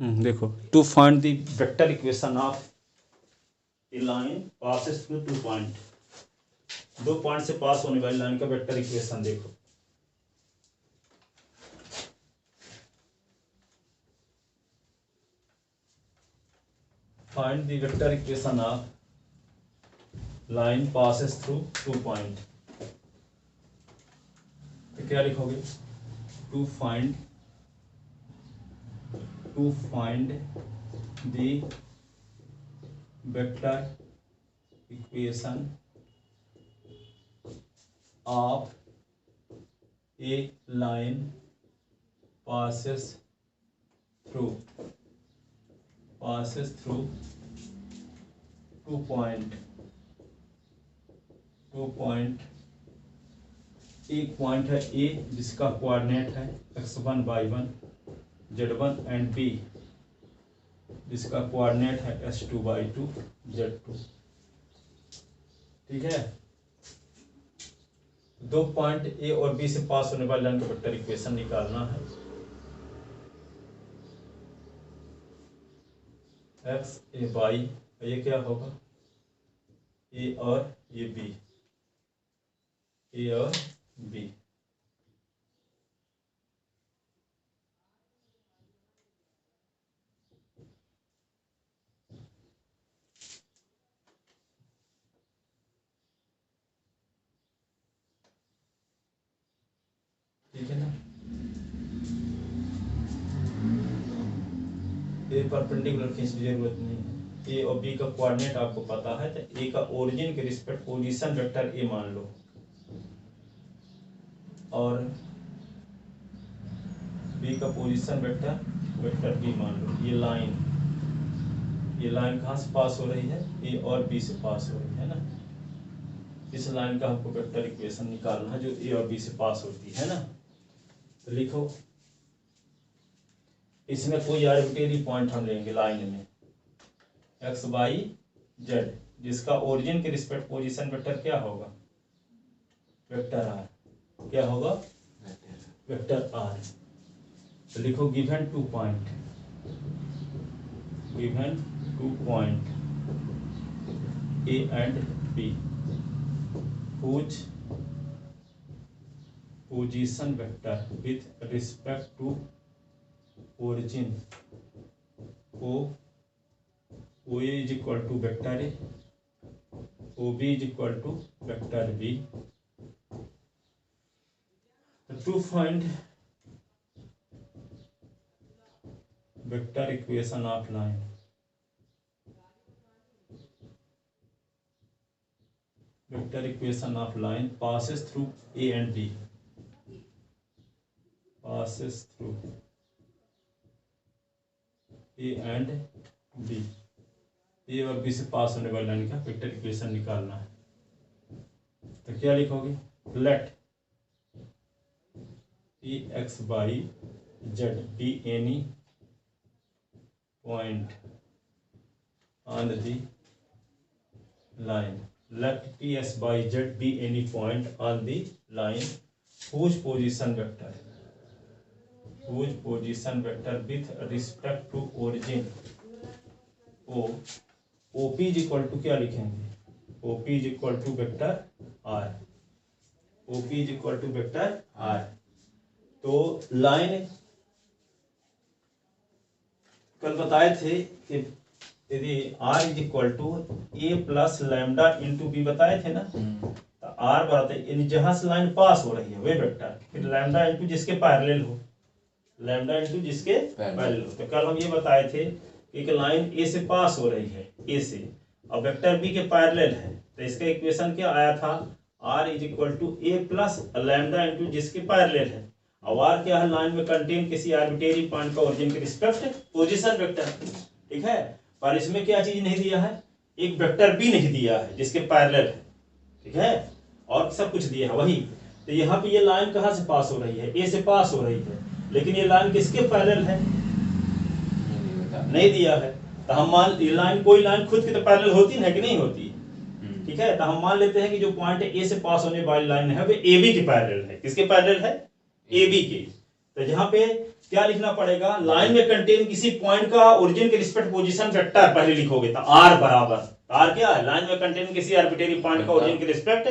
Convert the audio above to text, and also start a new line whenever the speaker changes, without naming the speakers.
देखो, to find the vector equation of a line passes through 2 point, 2 point से pass होने वाली line का वेक्टर इक्वेशन देखो। Find the vector equation of line passes through 2 point. तो क्या लिखोगे? To find the vector equation of a line passes through 2 point. एक point है ए जिसका कोऑर्डिनेट है x1 y1 z1 and B जिसका कोऑर्डिनेट है s2 y2 z2। ठीक है, 2 पॉइंट ए और बी से पास होने वाली लाइन का वेक्टर इक्वेशन निकालना है। एक्स ए वाई, ये क्या होगा? ए और ये बी, ए और बी। ठीक है ना? ए परपेंडिकुलर खींचने की जरूरत नहीं है। ए और बी का कोऑर्डिनेट आपको पता है, तो ए का ओरिजिन के रिस्पेक्ट पोजीशन वेक्टर ए मान लो और बी का पोजीशन वेक्टर बी मान लो। ये लाइन कहाँ से पास हो रही है? ए और बी से पास हो रही है ना। इस लाइन का हमको वेक्टर इक्वेशन निकालना है जो ए और बी से पास होती है ना। तो लिखो, इसमें कोई आर्बिट्रेरी पॉइंट हम लेंगे लाइन में एक्स वाई जेड, जिसका ओरिजिन के रिस्पेक्ट पोजीशन वेक्टर क्या होगा? Vector R. क्या होगा? Vector R. तो लिखो, given 2 point A and B whose position vector with respect to origin OA is equal to vector A, OB is equal to vector B. To find vector equation of line, vector equation of line passes through A and B, passes through A and B। ए और B से pass होने वाली line का vector equation निकालना है। तो क्या लिखोगे? Let A X Y Z be any point on the line, let P S by Z be any point on the line whose position vector with respect to origin O, OP is equal to क्या लिखेंगे? OP is equal to vector R, OP is equal to vector R। तो line कल बताए थे कि यदि R is equal to A plus lambda into B बताए थे ना, तो R बराबर यानी जहां से लाइन पास हो रही है वे वेक्टर, फिर लैम्डा इंटू जिसके पैरेलल हो, लैम्डा इंटू जिसके पैरेलल हो। तो कल हम ये बताए थे कि एक लाइन ए से पास हो रही है, ए से, और वेक्टर बी के पैरेलल है, तो इसका इक्वेशन क्या आया था? R is equal to A plus lambda into जिसके पैरेलल है। और R क्या है? लाइन में कंटेन किसी आर्बिट्रेरी पॉइंट का ओरिजिन के रिस्पेक्ट पोजीशन वेक्टर। ठीक है, पर इसमें क्या चीज नहीं दिया है? एक वेक्टर भी नहीं दिया है जिसके पैरेलल है। ठीक है, और सब कुछ दिया है वही। तो यहाँ पे ये लाइन कहाँ से पास हो रही है? ए से पास हो रही है, लेकिन ये लाइन किसके पैरेलल है? नहीं दिया है। तो हम मान, ये लाइन, कोई लाइन खुद की तो पैरेलल होती है कि नहीं होती? ठीक है, तो हम मान लेते हैं कि जो पॉइंट ए से पास होने वाली लाइन है वो ए बी के पैरेलल है। किसके पैरेलल है? ए बी के। तो जहाँ पे क्या लिखना पड़ेगा, लाइन में कंटेन किसी पॉइंट का ओरिजिन के रिस्पेक्ट पोजीशन वेक्टर पहले लिखोगे, तो आर बराबर, आर क्या है, लाइन में कंटेन किसी आर्बिट्रेरी पॉइंट का ओरिजिन के रिस्पेक्ट